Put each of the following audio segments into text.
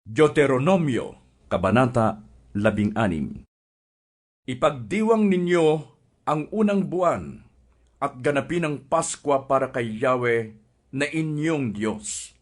Deuteronomio, Kabanata 16. Ipagdiwang ninyo ang unang buwan at ganapin ang Paskwa para kay Yahweh na inyong Diyos,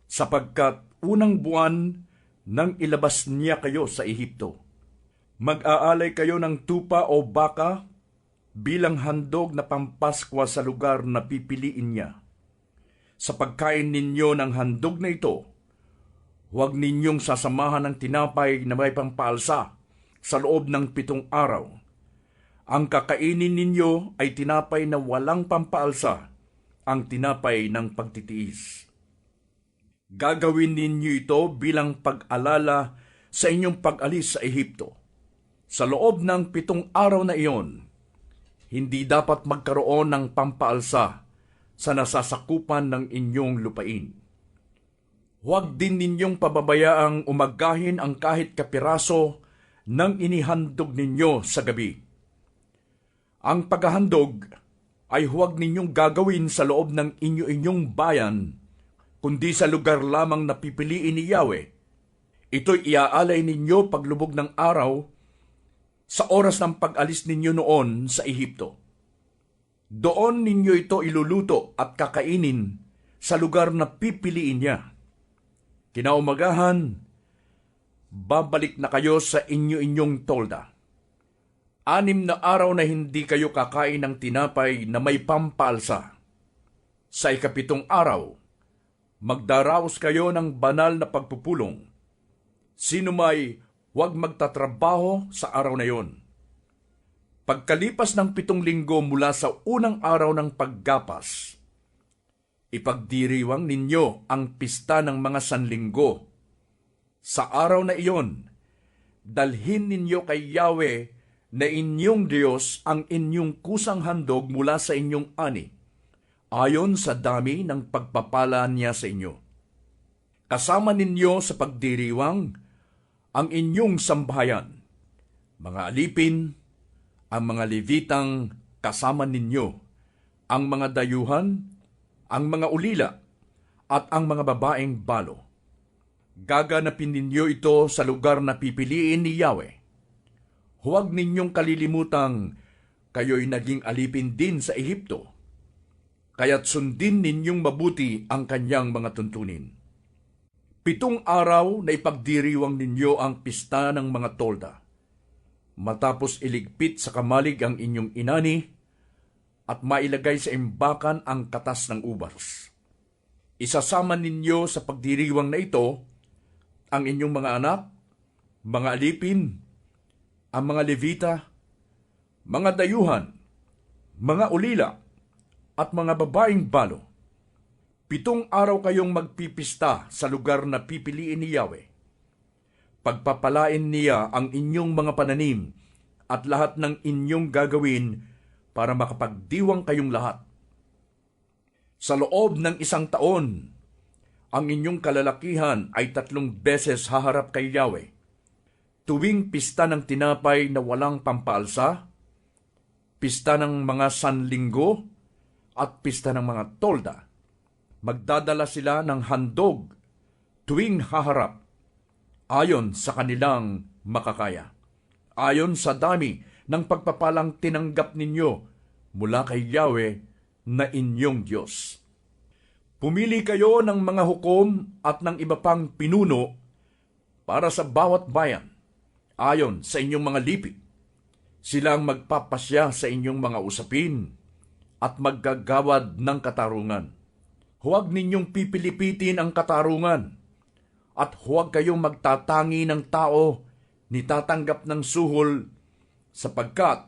sapagkat unang buwan nang ilabas niya kayo sa Ehipto. Mag-aalay kayo ng tupa o baka bilang handog na pampaskwa sa lugar na pipiliin niya. Sa pagkain ninyo ng handog na ito, huwag ninyong sasamahan ng tinapay na may pampaalsa sa loob ng 7 araw. Ang kakainin ninyo ay tinapay na walang pampaalsa, ang tinapay ng pagtitiis. Gagawin ninyo ito bilang pag-alala sa inyong pag-alis sa Ehipto. Sa loob ng 7 araw na iyon, hindi dapat magkaroon ng pampaalsa sa nasasakupan ng inyong lupain. Huwag din ninyong pababayaang umagahin ang kahit kapiraso ng inihandog ninyo sa gabi. Ang paghahandog ay huwag ninyong gagawin sa loob ng inyo-inyong bayan, kundi sa lugar lamang na pipiliin ni Yahweh. Ito'y iaalay ninyo paglubog ng araw sa oras ng pag-alis ninyo noon sa Ehipto. Doon ninyo ito iluluto at kakainin sa lugar na pipiliin niya. Kinaumagahan, babalik na kayo sa inyo-inyong tolda. 6 na araw na hindi kayo kakain ng tinapay na may pampalsa. Sa ika-7 araw, magdaraos kayo ng banal na pagpupulong. Sino may huwag magtatrabaho sa araw na yon. Pagkalipas ng 7 linggo mula sa unang araw ng paggapas, ipagdiriwang ninyo ang pista ng mga sanlinggo. Sa araw na iyon, dalhin ninyo kay Yahweh na inyong Diyos ang inyong kusang handog mula sa inyong ani, ayon sa dami ng pagpapala niya sa inyo. Kasama ninyo sa pagdiriwang ang inyong sambahayan, mga alipin, ang mga Levitang kasama ninyo, ang mga dayuhan, ang mga ulila, at ang mga babaeng balo. Gaganapin ninyo ito sa lugar na pipiliin ni Yahweh. Huwag ninyong kalilimutang kayo'y naging alipin din sa Ehipto, kaya't sundin ninyong mabuti ang kanyang mga tuntunin. 7 araw na ipagdiriwang ninyo ang pista ng mga tolda. Matapos iligpit sa kamalig ang inyong inani, at mailagay sa imbakan ang katas ng ubas. Isasama ninyo sa pagdiriwang na ito ang inyong mga anak, mga alipin, ang mga Levita, mga dayuhan, mga ulila, at mga babaeng balo. 7 araw kayong magpipista sa lugar na pipiliin ni Yahweh. Pagpapalain niya ang inyong mga pananim at lahat ng inyong gagawin para makapagdiwang kayong lahat. Sa loob ng 1 taon, ang inyong kalalakihan ay 3 beses haharap kay Yahweh. Tuwing pista ng tinapay na walang pampaalsa, pista ng mga sanlinggo, at pista ng mga tolda. Magdadala sila ng handog tuwing haharap, ayon sa kanilang makakaya, ayon sa dami ng pagpapalang tinanggap ninyo mula kay Yahweh na inyong Diyos. Pumili kayo ng mga hukom at ng iba pang pinuno para sa bawat bayan, ayon sa inyong mga lipi. Sila ang magpapasya sa inyong mga usapin at maggagawad ng katarungan. Huwag ninyong pipilipitin ang katarungan at huwag kayong magtatangi ng tao ni tatanggap ng suhol, sapagkat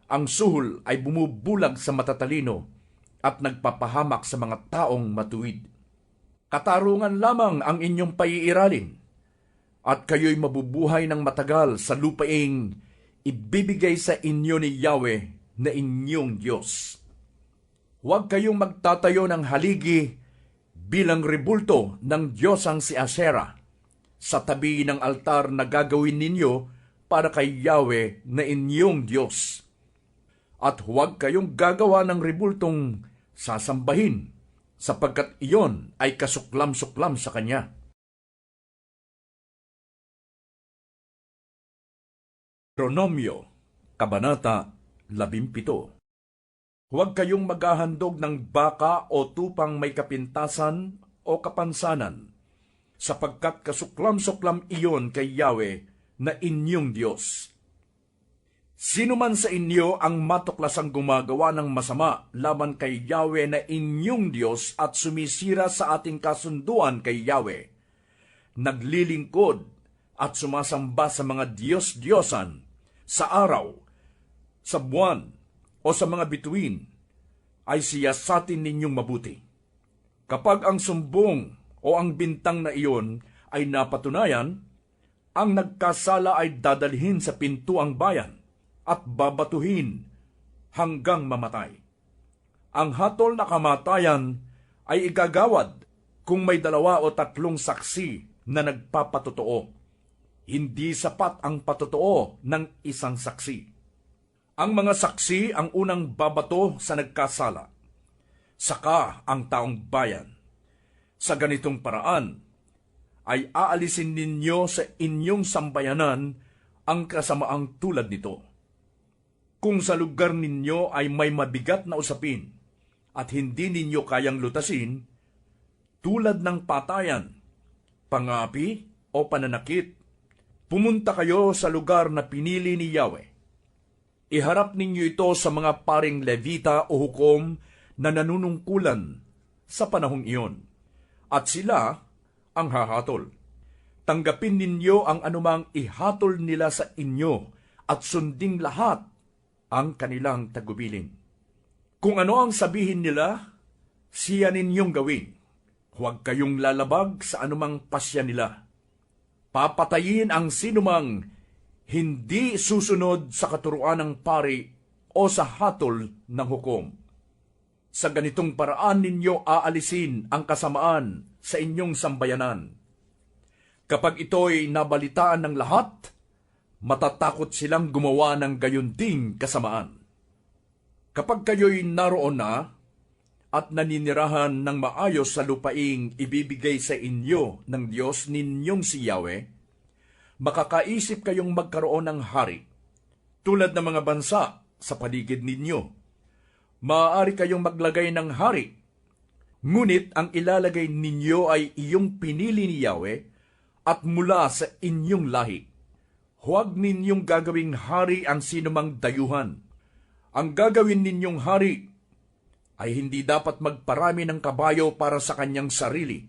ang suhol ay bumubulag sa matatalino at nagpapahamak sa mga taong matuwid. Katarungan lamang ang inyong paiiralin, at kayo'y mabubuhay ng matagal sa lupaing ibibigay sa inyo ni Yahweh na inyong Diyos. Huwag kayong magtatayo ng haligi bilang rebulto ng diyosang si Asera sa tabi ng altar na gagawin ninyo para kay Yahweh na inyong Diyos. At huwag kayong gagawa ng rebultong sasambahin, sapagkat iyon ay kasuklam-suklam sa Kanya. Deuteronomio, Kabanata 17. Huwag kayong maghahandog ng baka o tupang may kapintasan o kapansanan, sapagkat kasuklam-suklam iyon kay Yahweh na inyong Diyos. Sino man sa inyo ang matuklasang gumagawa ng masama laban kay Yahweh na inyong Diyos at sumisira sa ating kasunduan kay Yahweh, naglilingkod at sumasamba sa mga Diyos-Diyosan sa araw, sa buwan, o sa mga bituin, ay siyasatin ninyong mabuti. Kapag ang sumbong o ang bintang na iyon ay napatunayan, ang nagkasala ay dadalhin sa pintuang bayan at babatuhin hanggang mamatay. Ang hatol na kamatayan ay igagawad kung may 2 o 3 saksi na nagpapatotoo. Hindi sapat ang patotoo ng isang saksi. Ang mga saksi ang unang babato sa nagkasala, saka ang taong bayan. Sa ganitong paraan, ay aalisin ninyo sa inyong sambayanan ang kasamaang tulad nito. Kung sa lugar ninyo ay may mabigat na usapin at hindi ninyo kayang lutasin, tulad ng patayan, pangapi o pananakit, pumunta kayo sa lugar na pinili ni Yahweh. Iharap ninyo ito sa mga paring Levita o hukom na nanunungkulan sa panahong iyon, at sila ang hahatol. Tanggapin ninyo ang anumang ihatol nila sa inyo at sunding lahat ang kanilang tagubilin. Kung ano ang sabihin nila, siya ninyong gawin. Huwag kayong lalabag sa anumang pasya nila. Papatayin ang sinumang hindi susunod sa katuruan ng pari o sa hatol ng hukom. Sa ganitong paraan ninyo aalisin ang kasamaan sa inyong sambayanan. Kapag ito'y nabalitaan ng lahat, matatakot silang gumawa ng gayon ding kasamaan. Kapag kayo'y naroon na at naninirahan ng maayos sa lupaing ibibigay sa inyo ng Diyos ninyong si Yahweh, makakaisip kayong magkaroon ng hari, tulad ng mga bansa sa paligid ninyo. Maaari kayong maglagay ng hari, ngunit ang ilalagay ninyo ay iyong pinili ni Yahweh at mula sa inyong lahi. Huwag ninyong gagawing hari ang sinumang dayuhan. Ang gagawin ninyong hari ay hindi dapat magparami ng kabayo para sa kanyang sarili.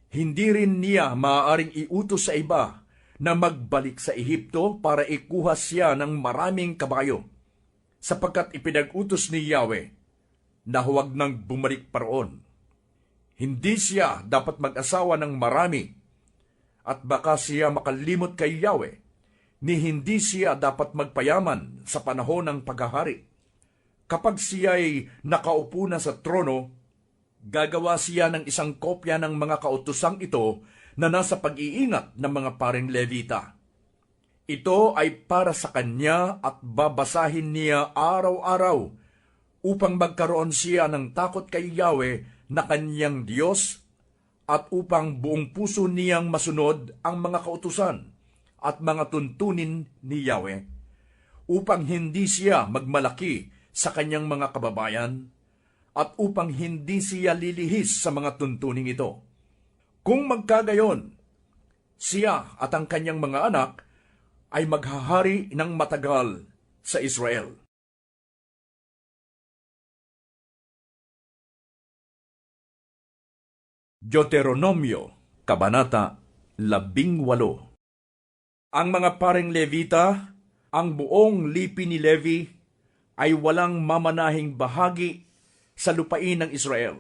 Hindi rin niya maaaring iutos sa iba na magbalik sa Ehipto para ikuha siya ng maraming kabayo, sapagkat ipinag-utos ni Yahweh na huwag nang bumalik paroon. Hindi siya dapat mag-asawa ng marami, at baka siya makalimot kay Yahweh, ni hindi siya dapat magpayaman sa panahon ng paghahari. Kapag siya'y nakaupo na sa trono, gagawa siya ng isang kopya ng mga kautusang ito na nasa pag-iingat ng mga paring Levita. Ito ay para sa kanya at babasahin niya araw-araw upang magkaroon siya ng takot kay Yahweh na kanyang Diyos at upang buong puso niyang masunod ang mga kautusan at mga tuntunin ni Yahweh, upang hindi siya magmalaki sa kanyang mga kababayan at upang hindi siya lilihis sa mga tuntuning ito. Kung magkagayon, siya at ang kanyang mga anak ay maghahari ng matagal sa Israel. Deuteronomio, Kabanata 18. Ang mga paring Levita, ang buong lipi ni Levi, ay walang mamanahing bahagi sa lupain ng Israel.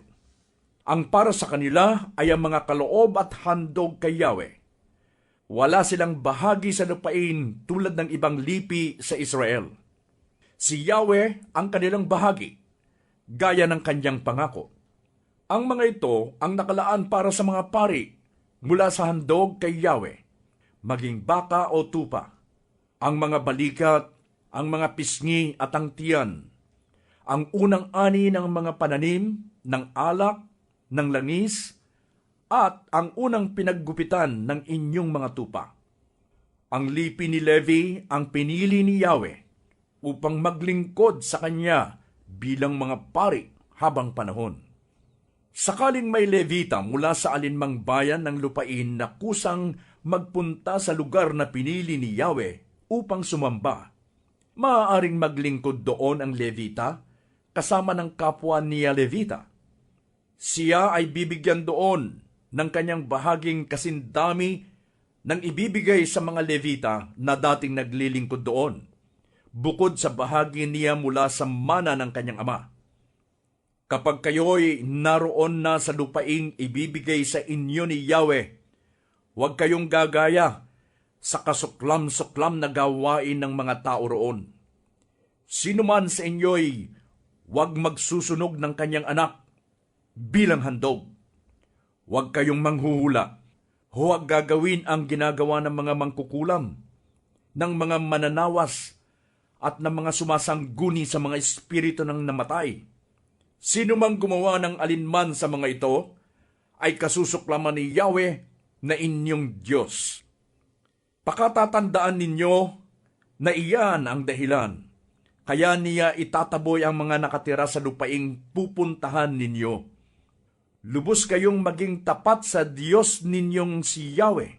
Ang para sa kanila ay ang mga kaloob at handog kay Yahweh. Wala silang bahagi sa lupain tulad ng ibang lipi sa Israel. Si Yahweh ang kanilang bahagi, gaya ng kanyang pangako. Ang mga ito ang nakalaan para sa mga pari mula sa handog kay Yahweh, maging baka o tupa, ang mga balikat, ang mga pisngi at ang tiyan, ang unang ani ng mga pananim, ng alak, ng langis, at ang unang pinaggupitan ng inyong mga tupa. Ang lipi ni Levi ang pinili ni Yahweh upang maglingkod sa kanya bilang mga pari habang panahon. Sakaling may Levita mula sa alinmang bayan ng lupain na kusang magpunta sa lugar na pinili ni Yahweh upang sumamba, maaaring maglingkod doon ang Levita kasama ng kapwa niya Levita. Siya ay bibigyan doon ng kanyang bahaging kasindami ng ibibigay sa mga Levita na dating naglilingkod doon, bukod sa bahagi niya mula sa mana ng kanyang ama. Kapag kayo'y naroon na sa lupaing ibibigay sa inyo ni Yahweh, huwag kayong gagaya sa kasuklam-suklam na gawain ng mga tao roon. Sino man sa inyo'y huwag magsusunog ng kanyang anak bilang handog. Huwag kayong manghuhula. Huwag gagawin ang ginagawa ng mga mangkukulam, ng mga mananawas, at ng mga sumasangguni sa mga espiritu ng namatay. Sino mang gumawa ng alinman sa mga ito, ay kasusuklaman ni Yahweh na inyong Diyos. Pakatatandaan ninyo na iyan ang dahilan, kaya niya itataboy ang mga nakatira sa lupaing pupuntahan ninyo. Lubos kayong maging tapat sa Diyos ninyong si Yahweh.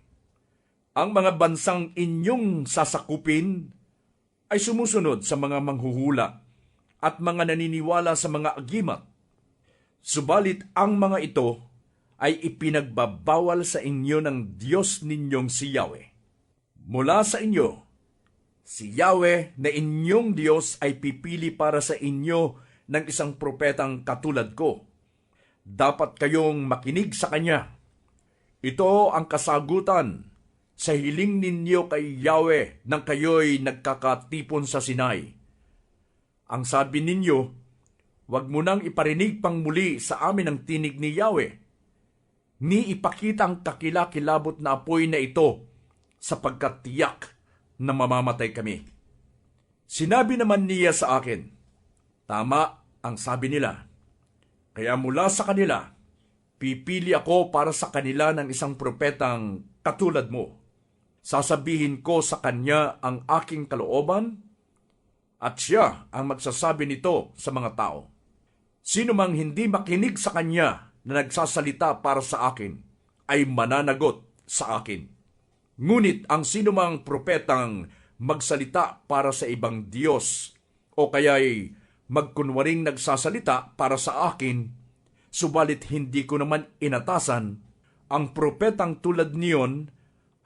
Ang mga bansang inyong sasakupin ay sumusunod sa mga manghuhula at mga naniniwala sa mga agimat. Subalit ang mga ito ay ipinagbabawal sa inyo ng Diyos ninyong si Yahweh. Mula sa inyo, si Yahweh na inyong Diyos ay pipili para sa inyo ng isang propetang katulad ko. Dapat kayong makinig sa kanya. Ito ang kasagutan sa hiling ninyo kay Yahweh nang kayo'y nagkakatipon sa Sinai. Ang sabi ninyo, huwag mo nang iparinig pang muli sa amin ang tinig ni Yahweh, ni ipakita ang kakilakilabot na apoy na ito sapagkat tiyak na mamamatay kami. Sinabi naman niya sa akin, tama ang sabi nila. Kaya mula sa kanila, pipili ako para sa kanila ng isang propetang katulad mo. Sasabihin ko sa kanya ang aking kalooban, at siya ang magsasabi nito sa mga tao. Sino mang hindi makinig sa kanya na nagsasalita para sa akin, ay mananagot sa akin. Ngunit ang sino mang propetang magsalita para sa ibang Diyos, o kaya'y magkunwaring nagsasalita para sa akin, subalit hindi ko naman inatasan, ang propetang tulad niyon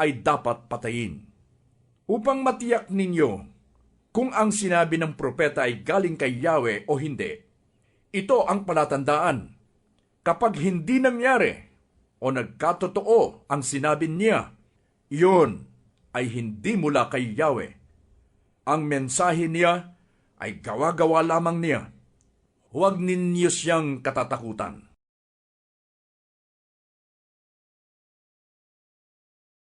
ay dapat patayin. Upang matiyak ninyo kung ang sinabi ng propeta ay galing kay Yahweh o hindi, ito ang palatandaan. Kapag hindi nangyari o nagkatotoo ang sinabi niya, iyon ay hindi mula kay Yahweh. Ang mensahe niya ay gawa-gawa lamang niya. Huwag ninyo siyang katatakutan.